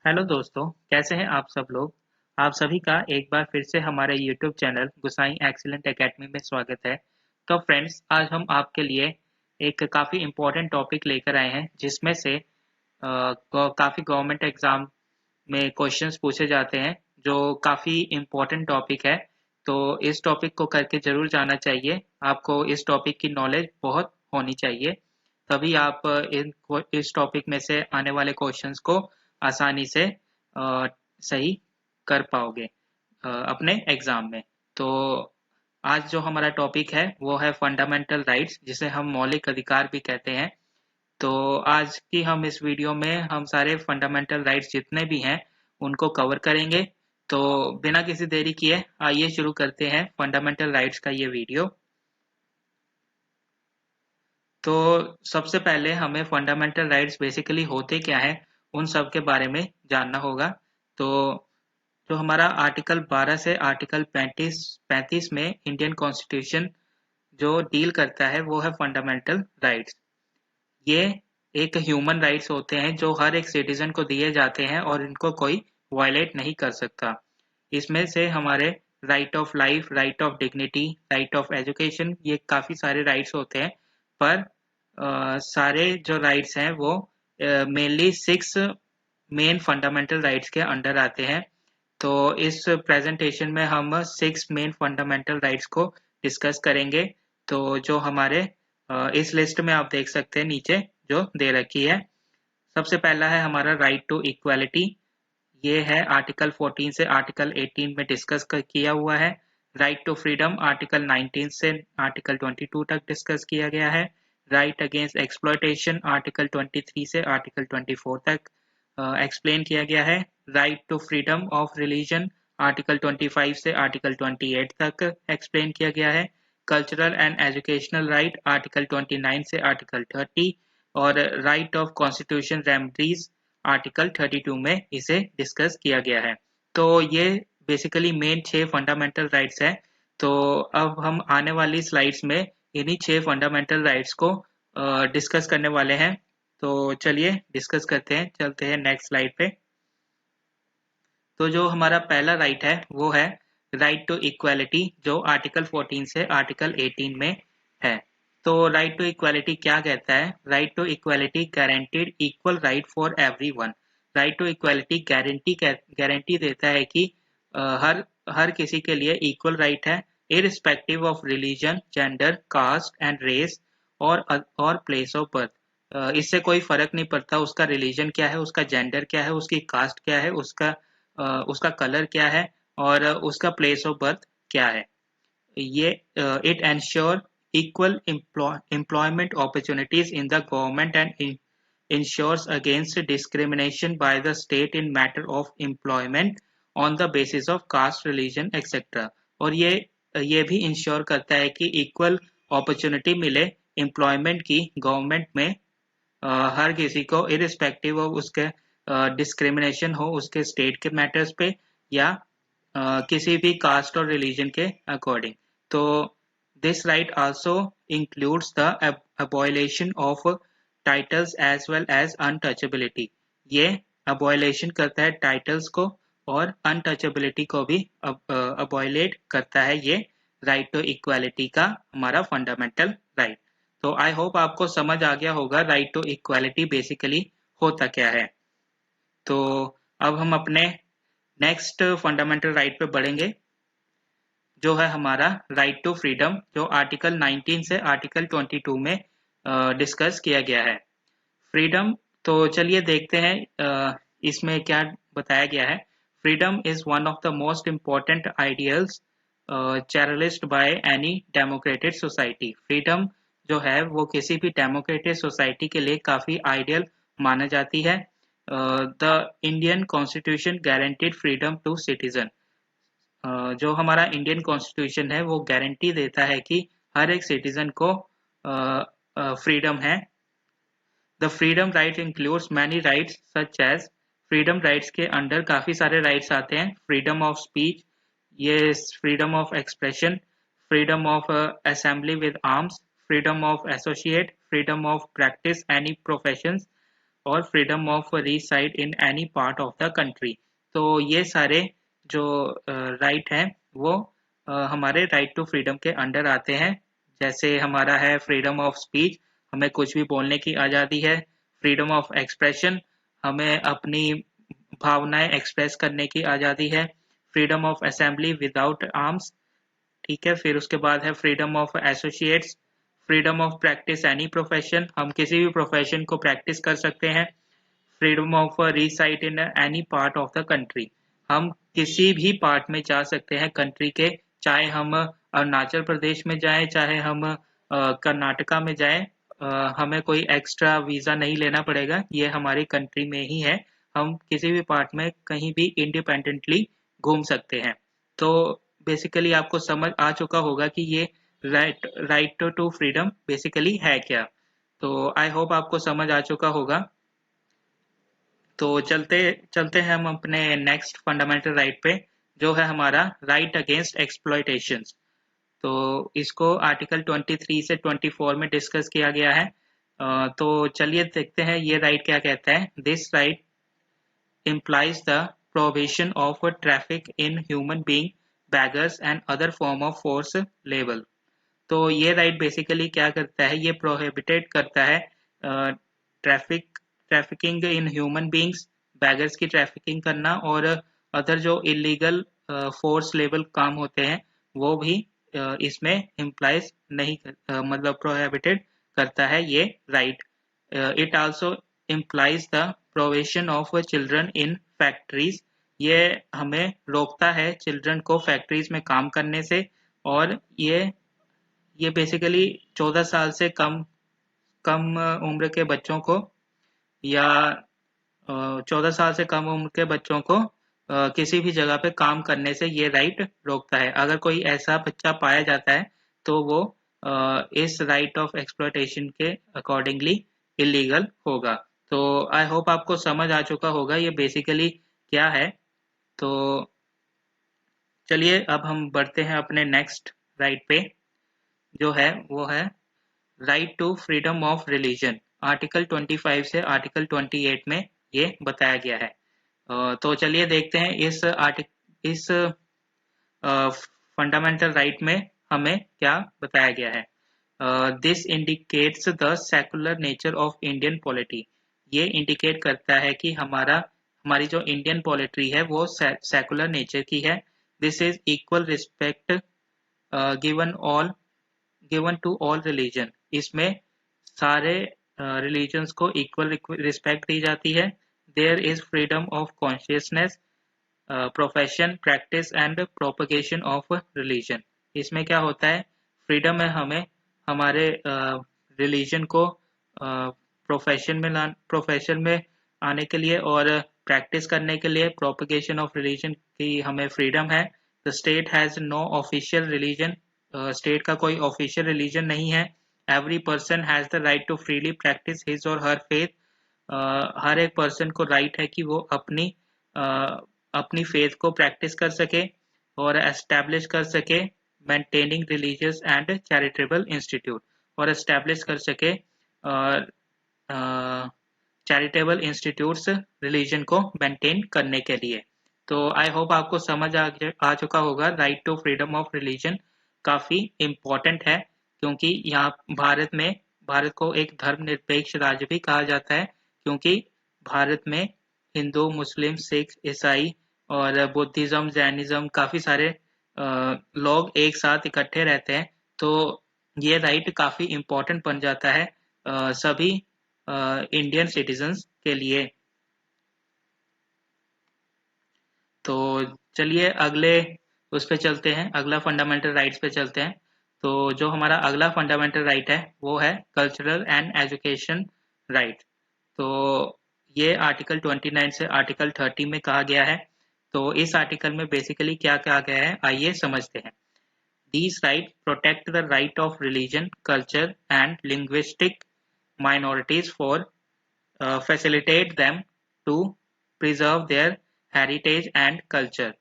Hello दोस्तों, कैसे हैं आप सब लोग। आप सभी का एक बार फिर से हमारे यूट्यूब चैनल गुसाई एक्सीलेंट एकेडमी में स्वागत है। तो फ्रेंड्स, आज हम आपके लिए एक काफ़ी इम्पोर्टेंट टॉपिक लेकर आए हैं जिसमें से काफ़ी गवर्नमेंट एग्जाम में क्वेश्चंस पूछे जाते हैं, जो काफ़ी इम्पोर्टेंट टॉपिक है। तो इस टॉपिक को करके ज़रूर जाना चाहिए। आपको इस टॉपिक की नॉलेज बहुत होनी चाहिए, तभी आप इस टॉपिक में से आने वाले क्वेश्चंस को आसानी से सही कर पाओगे अपने एग्जाम में। तो आज जो हमारा टॉपिक है वो है फंडामेंटल राइट्स, जिसे हम मौलिक अधिकार भी कहते हैं। तो आज की हम इस वीडियो में हम सारे फंडामेंटल राइट्स जितने भी हैं उनको कवर करेंगे। तो बिना किसी देरी किए आइए शुरू करते हैं फंडामेंटल राइट्स का ये वीडियो। तो सबसे पहले हमें फंडामेंटल राइट्स बेसिकली होते क्या हैं उन सब के बारे में जानना होगा। तो जो हमारा आर्टिकल 12 से आर्टिकल 35 में इंडियन कॉन्स्टिट्यूशन जो डील करता है वो है फंडामेंटल राइट्स। ये एक ह्यूमन राइट्स होते हैं जो हर एक सिटीजन को दिए जाते हैं और इनको कोई वायलेट नहीं कर सकता। इसमें से हमारे right of life, right of dignity, right of education, ये काफ़ी सारे राइट्स होते हैं। पर सारे जो राइट्स हैं वो मेनली 6 मेन फंडामेंटल राइट्स के अंडर आते हैं। तो इस प्रेजेंटेशन में हम 6 मेन फंडामेंटल राइट्स को डिस्कस करेंगे। तो जो हमारे इस लिस्ट में आप देख सकते हैं नीचे जो दे रखी है। सबसे पहला है हमारा राइट टू इक्वालिटी। ये है आर्टिकल 14 से आर्टिकल 18 में डिस्कस किया हुआ है। राइट टू फ्रीडम आर्टिकल 19 से आर्टिकल 22 तक डिस्कस किया गया है। राइट अगेंस्ट एक्सप्लॉयटेशन आर्टिकल 23 से आर्टिकल 24 तक एक्सप्लेन किया गया है। Right to freedom of religion article 25 से आर्टिकल 28 तक एक्सप्लेन किया गया है। Cultural and educational right article 29 से आर्टिकल 30 और right of constitution remedies article 32 में इसे डिस्कस किया गया है। तो ये बेसिकली मेन 6 फंडामेंटल राइट्स हैं। तो अब हम आने वाली स्लाइड्स में इन्हीं 6 फंडामेंटल राइट्स को डिस्कस करने वाले हैं। तो चलिए डिस्कस करते हैं, चलते हैं नेक्स्ट स्लाइड पे। तो जो हमारा पहला राइट है वो है राइट टू इक्वालिटी, जो आर्टिकल 14 से आर्टिकल 18 में है। तो राइट टू इक्वालिटी क्या कहता है? Right to equality guaranteed equal right for everyone. Right to equality guarantee देता है कि हर हर किसी के लिए इक्वल राइट है, irrespective of religion, gender, caste and race और प्लेस ऑफ बर्थ। इससे कोई फर्क नहीं पड़ता उसका रिलीजन क्या है, उसका जेंडर क्या है, उसकी कास्ट क्या है, उसका कलर क्या है और उसका प्लेस ऑफ बर्थ क्या है। ये it ensure equal employment opportunities in the government and ensures against discrimination by the state in matter of employment on the basis of caste, religion, etc. और ये भी इंश्योर करता है कि इक्वल अपॉर्चुनिटी मिले एम्प्लॉयमेंट की गवर्नमेंट में हर किसी को, इरिस्पेक्टिव ऑफ उसके डिस्क्रिमिनेशन हो उसके स्टेट के मैटर्स पे या किसी भी कास्ट और रिलीजन के अकॉर्डिंग। तो this right also includes the abolition of titles as well as untouchability. ये अबॉयलेशन करता है टाइटल्स को और अनटचेबिलिटी को भी अबॉयलेट करता है ये राइट टू इक्वालिटी का हमारा फंडामेंटल राइट। तो आई होप आपको समझ आ गया होगा राइट टू इक्वालिटी बेसिकली होता क्या है। तो अब हम अपने नेक्स्ट फंडामेंटल राइट पे बढ़ेंगे, जो है हमारा राइट टू फ्रीडम, जो आर्टिकल 19 से आर्टिकल 22 में डिस्कस किया गया है। फ्रीडम, तो चलिए देखते हैं इसमें क्या बताया गया है। Freedom is one of the most important ideals cherished by any democratic society. Freedom जो है वो किसी भी डेमोक्रेटिक सोसाइटी के लिए काफी आइडियल माना जाती है। The Indian constitution guaranteed freedom to citizen. जो हमारा इंडियन कॉन्स्टिट्यूशन है वो गारंटी देता है कि हर एक सिटीजन को फ्रीडम है। The freedom right includes many rights such as, freedom rights के अंडर काफी सारे राइट्स आते हैं। फ्रीडम ऑफ स्पीच, ये freedom of expression, freedom of assembly with arms, freedom of associate, freedom of practice any profession और freedom of reside in any part of the country. तो ये सारे जो राइट हैं वो हमारे राइट टू फ्रीडम के अंडर आते हैं। जैसे हमारा है फ्रीडम ऑफ स्पीच, हमें कुछ भी बोलने की आज़ादी है। फ्रीडम ऑफ एक्सप्रेशन, हमें अपनी भावनाएं एक्सप्रेस करने की आज़ादी है। Freedom of assembly without arms, ठीक है। फिर उसके बाद है freedom of associates, freedom of practice any profession, हम किसी भी प्रोफेशन को प्रैक्टिस कर सकते हैं। Freedom of reside in any part of the country, हम किसी भी पार्ट में जा सकते हैं कंट्री के, चाहे हम अरुणाचल प्रदेश में जाएं, चाहे हम कर्नाटका में जाएं, हमें कोई एक्स्ट्रा वीज़ा नहीं लेना पड़ेगा, ये हमारी कंट्री में ही है। हम किसी भी पार्ट में कहीं भी इंडिपेंडेंटली घूम सकते हैं। तो बेसिकली आपको समझ आ चुका होगा कि ये राइट टू फ्रीडम बेसिकली है क्या। तो आई होप आपको समझ आ चुका होगा। तो चलते चलते हैं हम अपने नेक्स्ट फंडामेंटल राइट पे, जो है हमारा राइट अगेंस्ट एक्सप्लॉयटेशन। तो इसको आर्टिकल 23 से 24 में डिस्कस किया गया है। तो चलिए देखते हैं ये राइट क्या कहता है। This right implies the prohibition of traffic in human being, beggars and other form of force labor। तो ये राइट बेसिकली क्या करता है, ये प्रोहिबिटेड करता है trafficking in human beings, beggars की ट्रैफिकिंग करना, और अदर जो इलीगल फोर्स लेवल काम होते हैं वो भी इसमें इम्प्लाइज नहीं मतलब प्रोहिबिटेड करता है ये right. It also implies the provision of children in factories, ये हमें रोकता है चिल्ड्रन को फैक्ट्रीज में काम करने से। और ये बेसिकली 14 साल से कम कम उम्र के बच्चों को, या 14 साल से कम उम्र के बच्चों को किसी भी जगह पे काम करने से ये राइट रोकता है। अगर कोई ऐसा बच्चा पाया जाता है तो वो इस राइट ऑफ एक्सप्लॉयटेशन के अकॉर्डिंगली इलीगल होगा। तो आई होप आपको समझ आ चुका होगा ये बेसिकली क्या है। तो चलिए अब हम बढ़ते हैं अपने नेक्स्ट राइट पे, जो है वो है right to freedom of religion. Article 25 से आर्टिकल 28 में ये बताया गया है। तो चलिए देखते हैं इस फंडामेंटल राइट में हमें क्या बताया गया है। This indicates the secular nature of Indian polity, ये इंडिकेट करता है कि हमारी जो इंडियन पॉलिटी है वो सेकुलर नेचर की है। This is equal respect given to all religion, इसमें सारे रिलीजन्स को इक्वल रिस्पेक्ट दी जाती है। There is freedom of consciousness, profession, practice and propagation of religion. इसमें क्या होता है, फ्रीडम है हमें हमारे रिलीजन को प्रोफेशन में आने के लिए और प्रैक्टिस करने के लिए। प्रोपगेशन ऑफ रिलीजन की हमें फ्रीडम है। The state has no official religion, state का कोई ऑफिशियल रिलीजन नहीं है। Every person has the right to freely practice his और हर फेथ, हर एक पर्सन को राइट है कि वो अपनी फेथ को प्रैक्टिस कर सके और एस्टैब्लिश कर सके। Maintaining religious and charitable institute, और एस्टैब्लिश कर सके चैरिटेबल इंस्टीट्यूट्स रिलीजन को मेंटेन करने के लिए। तो आई होप आपको समझ आ चुका होगा right to freedom of religion काफ़ी इम्पोर्टेंट है, क्योंकि यहाँ भारत को एक धर्मनिरपेक्ष राज्य भी कहा जाता है, क्योंकि भारत में हिंदू, मुस्लिम, सिख, ईसाई और बुद्धिज्म, जैनिज्म काफ़ी सारे लोग एक साथ इकट्ठे रहते हैं। तो ये राइट काफ़ी इम्पोर्टेंट बन जाता है सभी इंडियन सिटीजन्स के लिए। तो चलिए अगले उस पे चलते हैं, अगला फंडामेंटल राइट्स पे चलते हैं। तो जो हमारा अगला फंडामेंटल राइट है वो है कल्चरल एंड एजुकेशन राइट। तो ये आर्टिकल 29 से आर्टिकल 30 में कहा गया है। तो इस आर्टिकल में बेसिकली क्या कहा गया है आइए समझते हैं। These rights protect the right of religion, culture and linguistic minorities for facilitate them to preserve their heritage and culture.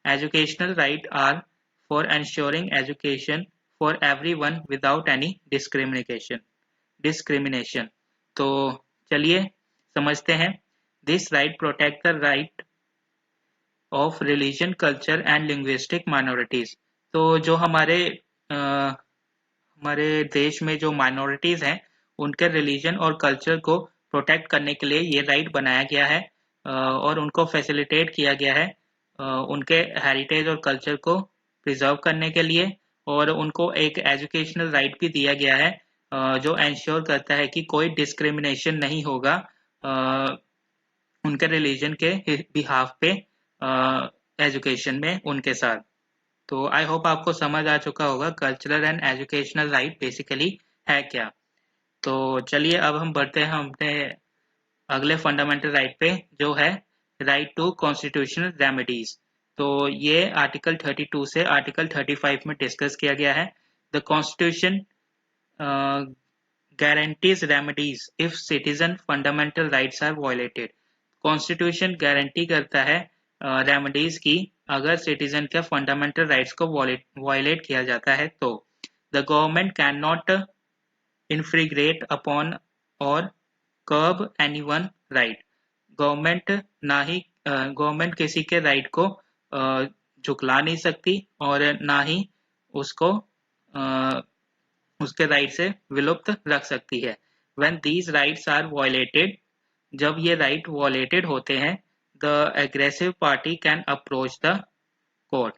Educational rights are for ensuring education for everyone without any discrimination। तो चलिए समझते हैं। This right protect the right of religion, culture and linguistic minorities. तो जो हमारे देश में जो माइनॉरिटीज हैं उनके रिलीजन और कल्चर को प्रोटेक्ट करने के लिए ये राइट बनाया गया है और उनको फैसिलिटेट किया गया है उनके हेरिटेज और कल्चर को प्रिजर्व करने के लिए, और उनको एक एजुकेशनल राइट भी दिया गया है जो एंश्योर करता है कि कोई डिस्क्रिमिनेशन नहीं होगा उनके रिलीजन के बिहाफ पे एजुकेशन में उनके साथ। तो आई होप आपको समझ आ चुका होगा cultural and educational right basically है क्या। तो चलिए अब हम बढ़ते हैं अपने अगले फंडामेंटल राइट पे, जो है राइट टू कॉन्स्टिट्यूशनल रेमेडीज। तो ये आर्टिकल 32 से आर्टिकल 35 में डिस्कस किया गया है। The constitution guarantees remedies if citizen fundamental rights are violated। Constitution guarantee करता है रेमेडीज की अगर सिटीजन के फंडामेंटल राइट्स को वायलेट किया जाता है तो। The government can not infringate upon और curb anyone right। गवर्नमेंट किसी के राइट को झुकला नहीं सकती और ना ही उसको उसके राइट से विलुप्त रख सकती है। When these rights are violated, जब ये राइट वायलेटेड होते हैं, the aggressive party can approach the court.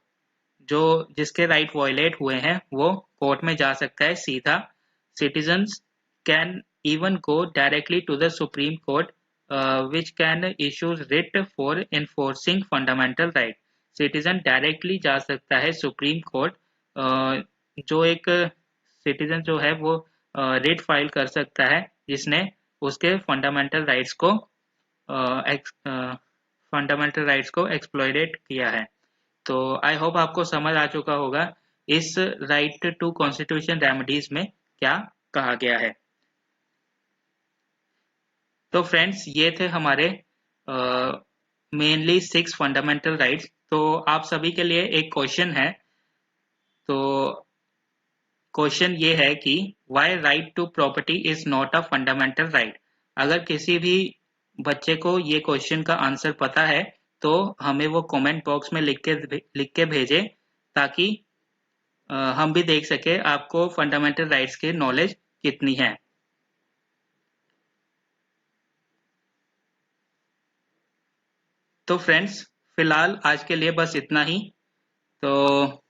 जो जिसके राइट वायलेट हुए हैं वो कोर्ट में जा सकता है सीधा। Citizens can even go directly to the Supreme Court, which can issue writ for enforcing fundamental right। Citizen directly जा सकता है सुप्रीम कोर्ट, जो एक सिटीजन जो है वो रिट फाइल कर सकता है जिसने उसके फंडामेंटल राइट्स को एक्सप्लॉइटेट किया है। तो आई होप आपको समझ आ चुका होगा इस राइट टू कॉन्स्टिट्यूशन रेमेडीज में क्या कहा गया है। तो फ्रेंड्स ये थे हमारे मेनली 6 फंडामेंटल राइट्स। तो आप सभी के लिए एक क्वेश्चन है। तो क्वेश्चन ये है कि why right to property is not a fundamental right. अगर किसी भी बच्चे को ये क्वेश्चन का आंसर पता है तो हमें वो कमेंट बॉक्स में लिख के भेजे ताकि हम भी देख सके आपको फंडामेंटल राइट्स की नॉलेज कितनी है। तो फ्रेंड्स फिलहाल आज के लिए बस इतना ही। तो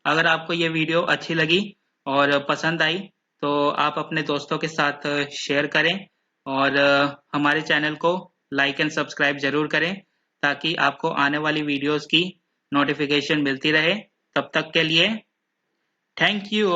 अगर आपको ये वीडियो अच्छी लगी और पसंद आई तो आप अपने दोस्तों के साथ शेयर करें और हमारे चैनल को लाइक एंड सब्सक्राइब जरूर करें ताकि आपको आने वाली वीडियोस की नोटिफिकेशन मिलती रहे। तब तक के लिए थैंक यू।